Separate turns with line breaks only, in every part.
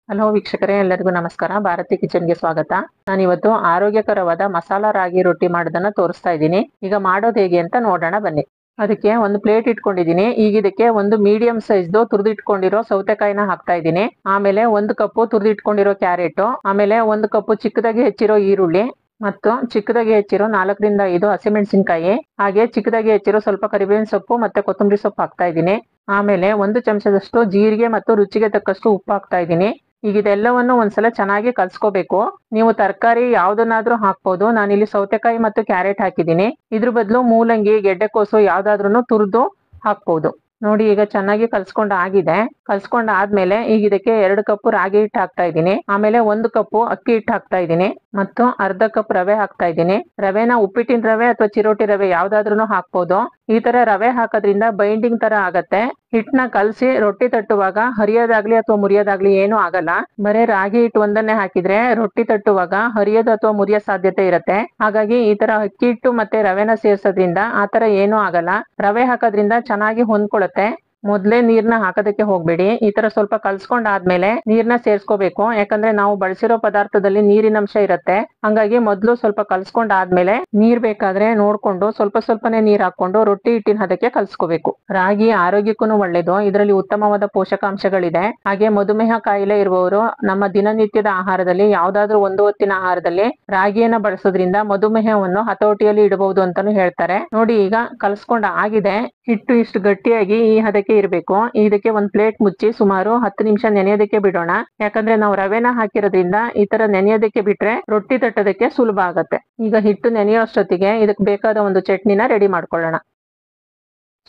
Hello ವೀಕ್ಷಕರೇ, ಎಲ್ಲರಿಗೂ ನಮಸ್ಕಾರ. ಭಾರತಿ ಕಿಚನ್ಗೆ ಸ್ವಾಗತ. ನಾನಿವತ್ತು ಆರೋಗ್ಯಕರವಾದ ಮಸಾಲಾ ರಾಗಿ ರೊಟ್ಟಿ ಮಾಡೋದನ್ನ ತೋರಿಸ್ತಾ ಇದ್ದೀನಿ. ಈಗ ಮಾಡೋದು ಹೇಗೆ ಅಂತ ನೋಡೋಣ ಬನ್ನಿ. ಅದಕ್ಕೆ ಒಂದು ಪ್ಲೇಟ್ ಇಟ್ಕೊಂಡಿದ್ದೀನಿ. ಈಗ ಇದಕ್ಕೆ ಒಂದು ಮೀಡಿಯಂ ಸೈಜ್ದು ತುರಿದಿಟ್ಕೊಂಡಿರೋ ಸೌತೆಕಾಯಿನ ಹಾಕ್ತಾ ಇದ್ದೀನಿ. ಆಮೇಲೆ 1 ಕಪ್ಪು ತುರಿದಿಟ್ಕೊಂಡಿರೋ ಕ್ಯಾರೆಟ್, ಆಮೇಲೆ 1 ಕಪ್ಪು ಚಿಕ್ಕದಾಗಿ ಹೆಚ್ಚಿರೋ ಈರುಳ್ಳಿ ಮತ್ತು ಚಿಕ್ಕದಾಗಿ ಹೆಚ್ಚಿರೋ 4 ರಿಂದ 5 ಹಸಿಮೆಣಸಿನಕಾಯಿ, ಹಾಗೆ ಚಿಕ್ಕದಾಗಿ ಹೆಚ್ಚಿರೋ ಸ್ವಲ್ಪ ಕರಿಬೇವಿನ ಸೊಪ್ಪು ಮತ್ತೆ ಕೊತ್ತಂಬರಿ ಸೊಪ್ಪು ಹಾಕ್ತಾ ಇದ್ದೀನಿ. ಆಮೇಲೆ 1 ಚಮಚದಷ್ಟು ಜೀರಿಗೆ ಮತ್ತು ರುಚಿಗೆ ತಕ್ಕಷ್ಟು ಉಪ್ಪು ಹಾಕ್ತಾ ಇದ್ದೀನಿ. ಈಗ ಇದೆಲ್ಲವನ್ನು ಒಂದ್ಸಲ ಚೆನ್ನಾಗಿ ಕಲ್ಸ್ಕೋಬೇಕು. ನೀವು ತರಕಾರಿ ಯಾವ್ದನ್ನಾದ್ರೂ ಹಾಕ್ಬೋದು. ನಾನಿಲ್ಲಿ ಸೌತೆಕಾಯಿ ಮತ್ತು ಕ್ಯಾರೆಟ್ ಹಾಕಿದ್ದೀನಿ. ಇದ್ರ ಬದಲು ಮೂಲಂಗಿ, ಗೆಡ್ಡೆಕೋಸು ಯಾವ್ದಾದ್ರೂ ತುರಿದು ಹಾಕ್ಬೋದು. ನೋಡಿ, ಈಗ ಚೆನ್ನಾಗಿ ಕಲ್ಸ್ಕೊಂಡ್ ಆಗಿದೆ. ಕಲ್ಸ್ಕೊಂಡ್ ಆದ್ಮೇಲೆ ಈಗ ಇದಕ್ಕೆ 2 ಕಪ್ ರಾಗಿ ಹಿಟ್ಟು ಹಾಕ್ತಾ ಇದ್ದೀನಿ. ಆಮೇಲೆ 1 ಕಪ್ ಅಕ್ಕಿ ಹಿಟ್ಟು ಹಾಕ್ತಾ ಇದ್ದೀನಿ ಮತ್ತು ಅರ್ಧ ಕಪ್ ರವೆ ಹಾಕ್ತಾ ಇದ್ದೀನಿ. ರವೆನ ಉಪ್ಪಿಟ್ಟಿನ ರವೆ ಅಥವಾ ಚಿರೋಟಿ ರವೆ ಯಾವ್ದಾದ್ರೂ ಹಾಕ್ಬೋದು. ಈ ತರ ರವೆ ಹಾಕೋದ್ರಿಂದ ಬೈಂಡಿಂಗ್ ತರ ಆಗತ್ತೆ. ಹಿಟ್ಟನ್ನ ಕಲ್ಸಿ ರೊಟ್ಟಿ ತಟ್ಟುವಾಗ ಹರಿಯೋದಾಗ್ಲಿ ಅಥವಾ ಮುರಿಯೋದಾಗ್ಲಿ ಏನು ಆಗಲ್ಲ. ಬರೇ ರಾಗಿ ಹಿಟ್ಟು ಒಂದನ್ನೇ ಹಾಕಿದ್ರೆ ರೊಟ್ಟಿ ತಟ್ಟುವಾಗ ಹರಿಯೋದು ಅಥವಾ ಮುರಿಯೋ ಸಾಧ್ಯತೆ ಇರತ್ತೆ. ಹಾಗಾಗಿ ಈ ತರ ಅಕ್ಕಿ ಹಿಟ್ಟು ಮತ್ತೆ ರವೆನ ಸೇರ್ಸೋದ್ರಿಂದ ಆತರ ಏನೂ ಆಗಲ್ಲ. ರವೆ ಹಾಕೋದ್ರಿಂದ ಚೆನ್ನಾಗಿ ಹೊಂದ್ಕೊಳತ್ತೆ. ಮೊದ್ಲೇ ನೀರ್ನ ಹಾಕೋದಕ್ಕೆ ಹೋಗ್ಬೇಡಿ. ಈ ತರ ಸ್ವಲ್ಪ ಕಲ್ಸ್ಕೊಂಡ್ ಆದ್ಮೇಲೆ ನೀರ್ನ ಸೇರ್ಸ್ಕೋಬೇಕು. ಯಾಕಂದ್ರೆ ನಾವು ಬಳಸಿರೋ ಪದಾರ್ಥದಲ್ಲಿ ನೀರಿನ ಅಂಶ ಇರತ್ತೆ. ಹಂಗಾಗಿ ಮೊದ್ಲು ಸ್ವಲ್ಪ ಕಲ್ಸ್ಕೊಂಡ್ ಆದ್ಮೇಲೆ ನೀರ್ ಬೇಕಾದ್ರೆ ನೋಡ್ಕೊಂಡು ಸ್ವಲ್ಪ ಸ್ವಲ್ಪನೇ ನೀರ್ ಹಾಕೊಂಡು ರೊಟ್ಟಿ ಹಿಟ್ಟಿನ ಹದಕ್ಕೆ ಕಲ್ಸ್ಕೋಬೇಕು. ರಾಗಿ ಆರೋಗ್ಯಕ್ಕೂ ಒಳ್ಳೇದು. ಇದರಲ್ಲಿ ಉತ್ತಮವಾದ ಪೋಷಕಾಂಶಗಳಿದೆ. ಹಾಗೆ ಮಧುಮೇಹ ಕಾಯಿಲೆ ಇರುವವರು ನಮ್ಮ ದಿನನಿತ್ಯದ ಆಹಾರದಲ್ಲಿ ಯಾವ್ದಾದ್ರು ಒಂದು ಹೊತ್ತಿನ ಆಹಾರದಲ್ಲಿ ರಾಗಿಯನ್ನ ಬಳಸೋದ್ರಿಂದ ಮಧುಮೇಹವನ್ನು ಹತೋಟಿಯಲ್ಲಿ ಇಡಬಹುದು ಅಂತಾನು ಹೇಳ್ತಾರೆ. ನೋಡಿ, ಈಗ ಕಲ್ಸ್ಕೊಂಡ್ ಆಗಿದೆ. ಹಿಟ್ಟು ಇಷ್ಟು ಗಟ್ಟಿಯಾಗಿ ಈ ಹದಕ್ಕೆ ಇರಬೇಕು. ಇದಕ್ಕೆ ಒಂದ್ ಪ್ಲೇಟ್ ಮುಚ್ಚಿ ಸುಮಾರು 10 ನಿಮಿಷ ನೆನೆಯೋದಕ್ಕೆ ಬಿಡೋಣ. ಯಾಕಂದ್ರೆ ನಾವು ರವೆನ ಹಾಕಿರೋದ್ರಿಂದ ಈ ತರ ನೆನೆಯೋದಕ್ಕೆ ಬಿಟ್ರೆ ರೊಟ್ಟಿ ತಟ್ಟೋದಕ್ಕೆ ಸುಲಭ ಆಗತ್ತೆ. ಈಗ ಹಿಟ್ಟು ನೆನೆಯೋ ಅಷ್ಟೊತ್ತಿಗೆ ಇದಕ್ಕೆ ಬೇಕಾದ ಒಂದು ಚಟ್ನಿನ ರೆಡಿ ಮಾಡ್ಕೊಳ್ಳೋಣ.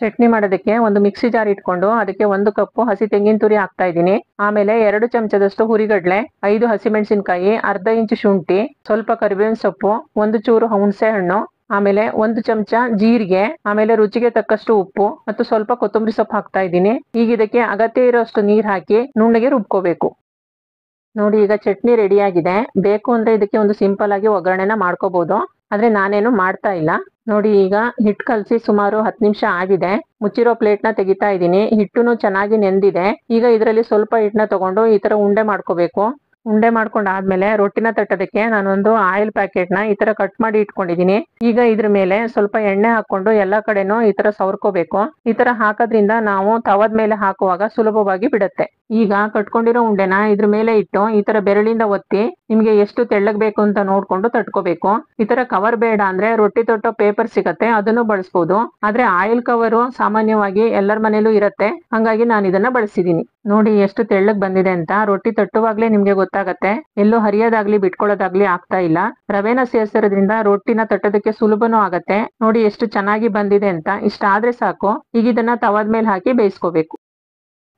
ಚಟ್ನಿ ಮಾಡೋದಕ್ಕೆ ಒಂದು ಮಿಕ್ಸಿ ಜಾರ್ ಇಟ್ಕೊಂಡು ಅದಕ್ಕೆ 1 ಕಪ್ ಹಸಿ ತೆಂಗಿನ ತುರಿ ಹಾಕ್ತಾ ಇದ್ದೀನಿ. ಆಮೇಲೆ 2 ಚಮಚದಷ್ಟು ಹುರಿಗಡ್ಲೆ, 5 ಹಸಿಮೆಣಸಿನಕಾಯಿ, ಅರ್ಧ ಇಂಚು ಶುಂಠಿ, ಸ್ವಲ್ಪ ಕರಿಬೇವಿನ ಸೊಪ್ಪು, 1 ಚೂರು ಹುಣಸೆ ಹಣ್ಣು, ಆಮೇಲೆ 1 ಚಮಚ ಜೀರಿಗೆ, ಆಮೇಲೆ ರುಚಿಗೆ ತಕ್ಕಷ್ಟು ಉಪ್ಪು ಮತ್ತು ಸ್ವಲ್ಪ ಕೊತ್ತಂಬರಿ ಸೊಪ್ಪು ಹಾಕ್ತಾ ಇದ್ದೀನಿ. ಈಗ ಇದಕ್ಕೆ ಅಗತ್ಯ ಇರೋಷ್ಟು ನೀರ್ ಹಾಕಿ ನುಣ್ಣಗೆ ರುಬ್ಕೋಬೇಕು. ನೋಡಿ, ಈಗ ಚಟ್ನಿ ರೆಡಿ ಆಗಿದೆ. ಬೇಕು ಅಂದ್ರೆ ಇದಕ್ಕೆ ಒಂದು ಸಿಂಪಲ್ ಆಗಿ ಒಗ್ಗರಣೆನ ಮಾಡ್ಕೋಬಹುದು. ಆದ್ರೆ ನಾನೇನು ಮಾಡ್ತಾ ಇಲ್ಲ. ನೋಡಿ, ಈಗ ಹಿಟ್ಟು ಕಲಸಿ ಸುಮಾರು 10 ನಿಮಿಷ ಆಗಿದೆ. ಮುಚ್ಚಿರೋ ಪ್ಲೇಟ್ ನ ತೆಗಿತಾ ಇದ್ದೀನಿ. ಹಿಟ್ಟುನು ಚೆನ್ನಾಗಿ ನೆಂದಿದೆ. ಈಗ ಇದರಲ್ಲಿ ಸ್ವಲ್ಪ ಹಿಟ್ಟನ್ನ ತಗೊಂಡು ಈ ತರ ಉಂಡೆ ಮಾಡ್ಕೋಬೇಕು. ಉಂಡೆ ಮಾಡ್ಕೊಂಡ್ ಆದ್ಮೇಲೆ ರೊಟ್ಟಿನ ತಟ್ಟೋದಕ್ಕೆ ನಾನೊಂದು ಆಯಿಲ್ ಪ್ಯಾಕೆಟ್ ನ ಈ ತರ ಕಟ್ ಮಾಡಿ ಇಟ್ಕೊಂಡಿದೀನಿ. ಈಗ ಇದ್ರ ಮೇಲೆ ಸ್ವಲ್ಪ ಎಣ್ಣೆ ಹಾಕೊಂಡು ಎಲ್ಲಾ ಕಡೆನೂ ಈ ತರ ಸವರ್ಕೋಬೇಕು. ಈ ತರ ಹಾಕೋದ್ರಿಂದ ನಾವು ತವದ ಮೇಲೆ ಹಾಕುವಾಗ ಸುಲಭವಾಗಿ ಬಿಡತ್ತೆ. ಈಗ ಕಟ್ಕೊಂಡಿರೋ ಉಂಡೆನ ಇದ್ರ ಮೇಲೆ ಇಟ್ಟು ಈ ತರ ಬೆರಳಿಂದ ಒತ್ತಿ ನಿಮ್ಗೆ ಎಷ್ಟು ತೆಳ್ಳಗ್ ಬೇಕು ಅಂತ ನೋಡ್ಕೊಂಡು ತಟ್ಕೋಬೇಕು. ಈ ತರ ಕವರ್ ಬೇಡ ಅಂದ್ರೆ ರೊಟ್ಟಿ ತೊಟ್ಟೋ ಪೇಪರ್ ಸಿಗತ್ತೆ, ಅದನ್ನು ಬಳಸಬಹುದು. ಆದ್ರೆ ಆಯಿಲ್ ಕವರ್ ಸಾಮಾನ್ಯವಾಗಿ ಎಲ್ಲರ ಮನೇಲೂ ಇರತ್ತೆ. ಹಂಗಾಗಿ ನಾನು ಇದನ್ನ ಬಳಸಿದೀನಿ. ನೋಡಿ, ಎಷ್ಟು ತೆಳ್ಳಗ್ ಬಂದಿದೆ ಅಂತ. ರೊಟ್ಟಿ ತಟ್ಟುವಾಗ್ಲೇ ನಿಮ್ಗೆ ಗೊತ್ತಾಗತ್ತೆ. ಎಲ್ಲೂ ಹರಿಯೋದಾಗ್ಲಿ ಬಿಟ್ಕೊಳ್ಳೋದಾಗ್ಲಿ ಆಗ್ತಾ ಇಲ್ಲ. ರವೆನ ಸೇರ್ಸಿರೋದ್ರಿಂದ ರೊಟ್ಟಿನ ತಟ್ಟೋದಕ್ಕೆ ಸುಲಭನೂ ಆಗತ್ತೆ. ನೋಡಿ ಎಷ್ಟು ಚೆನ್ನಾಗಿ ಬಂದಿದೆ ಅಂತ. ಇಷ್ಟ ಆದ್ರೆ ಸಾಕು. ಈಗ ಇದನ್ನ ತವದ ಮೇಲೆ ಹಾಕಿ ಬೇಯಿಸ್ಕೋಬೇಕು.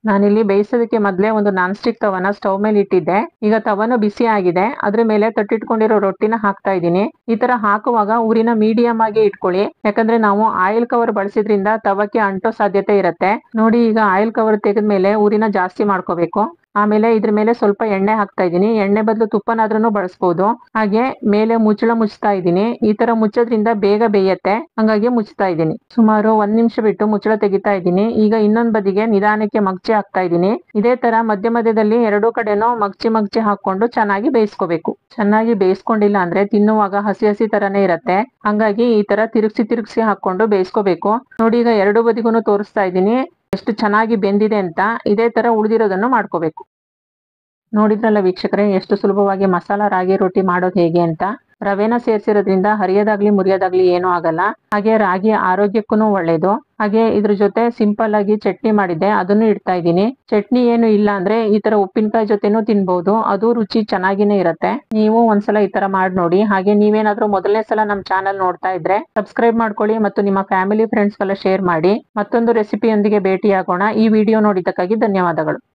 ನಾನಿಲ್ಲಿ ಬೇಯಿಸೋದಕ್ಕೆ ಮೊದಲೇ ಒಂದು ನಾನ್ ಸ್ಟಿಕ್ ತವನ ಸ್ಟವ್ ಮೇಲೆ ಇಟ್ಟಿದ್ದೆ. ಈಗ ತವನು ಬಿಸಿ ಆಗಿದೆ. ಅದ್ರ ಮೇಲೆ ತಟ್ಟಿಟ್ಕೊಂಡಿರೋ ರೊಟ್ಟಿನ ಹಾಕ್ತಾ ಇದ್ದೀನಿ. ಈ ತರ ಹಾಕುವಾಗ ಊರಿನ ಮೀಡಿಯಂ ಆಗಿ ಇಟ್ಕೊಳ್ಳಿ. ಯಾಕಂದ್ರೆ ನಾವು ಆಯಿಲ್ ಕವರ್ ಬಳಸಿದ್ರಿಂದ ತವಕ್ಕೆ ಅಂಟೋ ಸಾಧ್ಯತೆ ಇರತ್ತೆ. ನೋಡಿ, ಈಗ ಆಯಿಲ್ ಕವರ್ ತೆಗೆದ್ಮೇಲೆ ಊರಿನ ಜಾಸ್ತಿ ಮಾಡ್ಕೋಬೇಕು. ಆಮೇಲೆ ಇದ್ರ ಮೇಲೆ ಸ್ವಲ್ಪ ಎಣ್ಣೆ ಹಾಕ್ತಾ ಇದ್ದೀನಿ. ಎಣ್ಣೆ ಬದಲು ತುಪ್ಪನಾದ್ರೂ ಬಳಸಬಹುದು. ಹಾಗೆ ಮೇಲೆ ಮುಚ್ಚಳ ಮುಚ್ತಾ ಇದ್ದೀನಿ. ಈ ತರ ಮುಚ್ಚೋದ್ರಿಂದ ಬೇಗ ಬೇಯತ್ತೆ. ಹಂಗಾಗಿ ಮುಚ್ತಾ ಇದ್ದೀನಿ. ಸುಮಾರು 1 ನಿಮಿಷ ಬಿಟ್ಟು ಮುಚ್ಚಳ ತೆಗಿತಾ ಇದ್ದೀನಿ. ಈಗ ಇನ್ನೊಂದ್ ಬದಿಗೆ ನಿಧಾನಕ್ಕೆ ಮಗ್ಚಿ ಹಾಕ್ತಾ ಇದ್ದೀನಿ. ಇದೇ ತರ ಮಧ್ಯ ಮಧ್ಯದಲ್ಲಿ 2 ಕಡೆನೂ ಮಗ್ಚಿ ಹಾಕೊಂಡು ಚೆನ್ನಾಗಿ ಬೇಯಿಸ್ಕೋಬೇಕು. ಚೆನ್ನಾಗಿ ಬೇಯಿಸ್ಕೊಂಡಿಲ್ಲ ಅಂದ್ರೆ ತಿನ್ನುವಾಗ ಹಸಿ ಹಸಿ ತರನೇ ಇರತ್ತೆ. ಹಂಗಾಗಿ ಈ ತರ ತಿರುಗಿಸಿ ಹಾಕೊಂಡು ಬೇಯಿಸ್ಕೋಬೇಕು. ನೋಡಿ, ಈಗ 2 ಬದಿಗೂ ತೋರಿಸ್ತಾ ಇದ್ದೀನಿ ಎಷ್ಟು ಚೆನ್ನಾಗಿ ಬೆಂದಿದೆ ಅಂತ. ಇದೇ ತರ ಉಳಿದಿರೋದನ್ನು ಮಾಡ್ಕೋಬೇಕು. ನೋಡಿದ್ರಲ್ಲ ವೀಕ್ಷಕರೇ, ಎಷ್ಟು ಸುಲಭವಾಗಿ ಮಸಾಲಾ ರಾಗಿ ರೊಟ್ಟಿ ಮಾಡೋದು ಹೇಗೆ ಅಂತ. ರವೆನ ಸೇರ್ಸಿರೋದ್ರಿಂದ ಹರಿಯೋದಾಗ್ಲಿ ಮುರಿಯೋದಾಗ್ಲಿ ಏನೂ ಆಗಲ್ಲ. ಹಾಗೆ ರಾಗಿ ಆರೋಗ್ಯಕ್ಕೂ ಒಳ್ಳೇದು. ಹಾಗೆ ಇದ್ರ ಜೊತೆ ಸಿಂಪಲ್ ಆಗಿ ಚಟ್ನಿ ಮಾಡಿದ್ದೆ, ಅದನ್ನು ಇಡ್ತಾ ಇದ್ದೀನಿ. ಚಟ್ನಿ ಏನು ಇಲ್ಲ ಅಂದ್ರೆ ಈ ತರ ಉಪ್ಪಿನಕಾಯಿ ಜೊತೆನೂ ತಿನ್ಬಹುದು. ಅದು ರುಚಿ ಚೆನ್ನಾಗಿನೇ ಇರತ್ತೆ. ನೀವು ಒಂದ್ಸಲ ಈ ತರ ಮಾಡಿ ನೋಡಿ. ಹಾಗೆ ನೀವೇನಾದ್ರೂ ಮೊದಲನೇ ಸಲ ನಮ್ ಚಾನಲ್ ನೋಡ್ತಾ ಇದ್ರೆ ಸಬ್ಸ್ಕ್ರೈಬ್ ಮಾಡ್ಕೊಳ್ಳಿ ಮತ್ತು ನಿಮ್ಮ ಫ್ಯಾಮಿಲಿ ಫ್ರೆಂಡ್ಸ್ಗೆಲ್ಲ ಶೇರ್ ಮಾಡಿ. ಮತ್ತೊಂದು ರೆಸಿಪಿಯೊಂದಿಗೆ ಭೇಟಿಯಾಗೋಣ. ಈ ವಿಡಿಯೋ ನೋಡಿದ್ದಕ್ಕಾಗಿ ಧನ್ಯವಾದಗಳು.